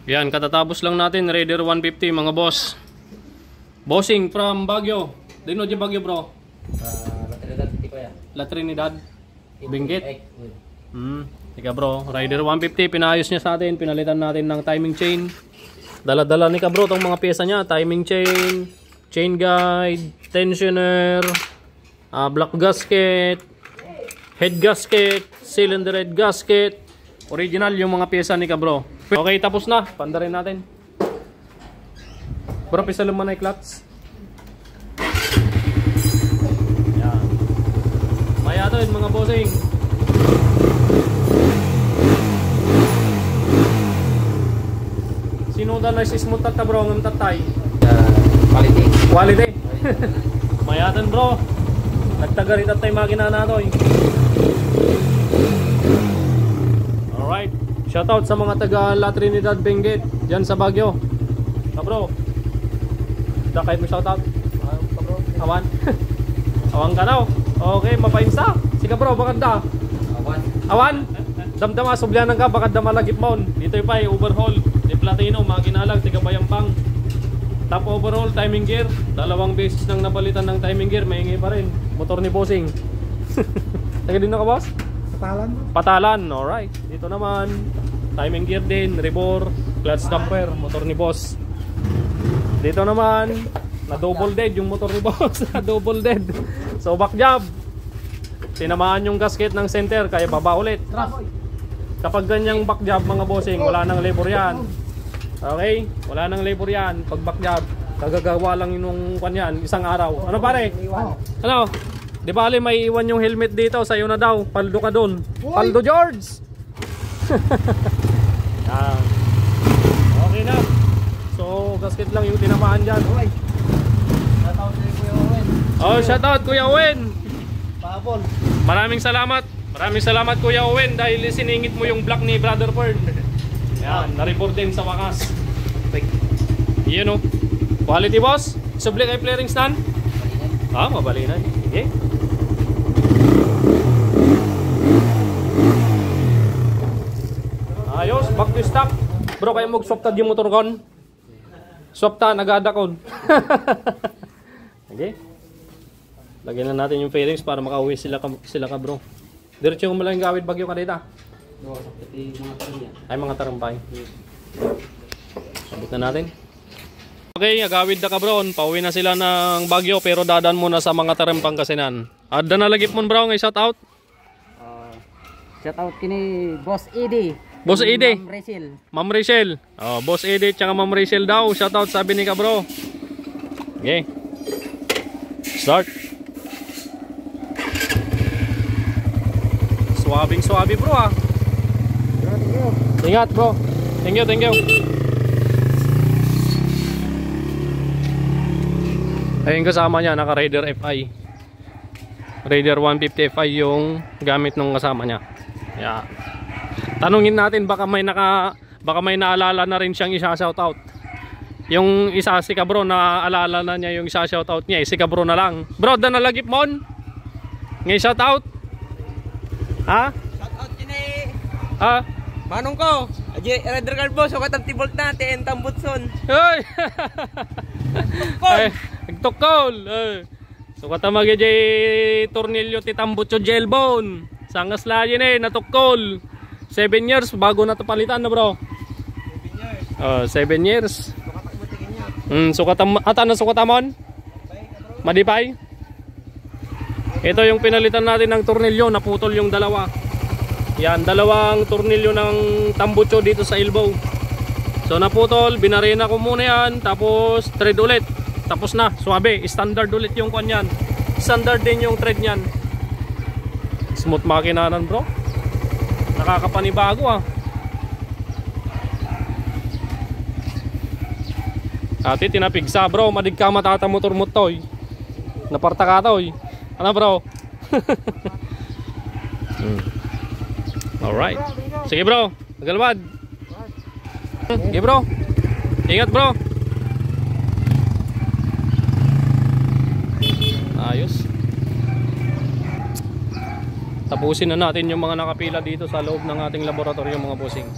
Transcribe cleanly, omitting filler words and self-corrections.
Yan, katatapos lang natin Raider 150 mga boss. Bossing from Baguio. Dino di Baguio bro? La Trinidad ko ya. La Trinidad. Benguet. Tika bro, Raider 150 pinayos niya sa atin, pinalitan natin ng timing chain. Dala-dala ni ka bro tong mga pyesa niya, timing chain, chain guide, tensioner, block gasket, head gasket, cylinder head gasket. Original yung mga pyesa ni ka bro. Okay, tapos na. Panda rin natin. Bro, pisa naman ay clutch. Yan. Maya to mga bossing. Sinudan na si smooth tata bro ng tatay. Quality. Quality. Maya to bro. Nagtagarit at tayo makina na to. Alright. Shoutout sa mga taga La Trinidad Benguet dyan sa Baguio. Bro. Da kahit mo shoutout. Bro. Awan. Awan ka daw. Okay, mapainsa. Sika bro, bakit da? Awan. Awan. Damdama sublianan ka, bakit da malagip maun. Dito pa overhaul. Di platino, maginalag, tiga bayampang. Top overhaul, timing gear. 2 beses nang napalitan ng timing gear, maingay pa rin. Motor ni bossing. Taga din na ka boss? Patalan. Patalan, alright. Dito naman, timing gear din, rebore, clutch damper, motor ni boss. Dito naman, na double dead yung motor ni boss. Na double dead. So back job. Tinamaan yung gasket ng center, kaya baba ulit. Kapag ganyang back job mga bossing, wala nang labor yan. Okay? Wala nang labor yan. Pag back job, kagagawa lang yung kanyan, isang araw. Ano pare? Ano? Di bali may iwan yung helmet dito, sa'yo na daw. Paldo ka dun. Paldo George! Okay na. So, gasket lang yung tinamaan dyan. Shoutout kay Kuya Owen. Oh, shoutout Kuya Owen. Pahabol. Maraming salamat. Maraming salamat Kuya Owen dahil siningit mo yung block ni Brother Fern. Yan, na-report din sa wakas. Yun o. Quality boss. Subli kay flaring stand. Mabalinan. Okay. Ayos, back to stock. Bro, kayo mag-swaptad yung motor kon. Swapta, nag-ada kon. Okay. Lagyan na natin yung fairings para makauwi sila ka bro. Diretso ko malang gawid bagyo ka dito. Ay mga tarampay. Sabit na natin. Okay, agawid na ka bro. Pauwi na sila ng Bagyo pero dadan muna sa mga tarampang kasinan. Adda na lagip mo bro, ngay shout out. Shout out kini Boss Eddie. Boss Eddie. Ma'am Rachel. Ma'am Rachel. Boss Eddie tsaka Ma'am Rachel daw. Shout out sabi ni ka bro. Okay. Start. Suwabing bro ah. Ingat bro. Thank you. Ayun kasama niya, naka Raider FI. Raider 150 FI yung gamit ng kasama niya. Yeah. Tanungin natin baka may naalala na rin siyang isa-shoutout. Yung isa si Kabro naalala na niya yung isa-shoutout niya, si Kabro na lang. Bro, da nalagip mon? Ngay shoutout? Ha? Shoutout kini. Ha? Manong ko. Aje Raider Card boss, okay tagtibolt natin tambutson. Hoy. Ay, nagtukol. So katamag jay tornilyo ti tambutso gelbone. Sangas layan natukol. 7 years bago na to palitan na bro. 7 years. 7 years. Sukatam ata na sukatamon? Madipay. Ito yung pinalitan natin ng tornilyo, naputol yung dalawa. Yan, dalawang tornilyo ng tambutso dito sa elbow. So naputol, binarena ko muna yan, tapos thread ulit. Tapos na, suwabe, standard ulit yung kwan yan. Standard din yung thread nyan. Smooth makinanan bro. Nakakapanibago ah. Ati tinapigsa bro, madig ka matata motor mo toy. Naparta ka toy. Ano bro? Alright. Sige bro, nagalwad. Sige bro. Ingat bro. Ayos. Tapusin na natin yung mga nakapila dito sa loob ng ating laboratorio mga bossing.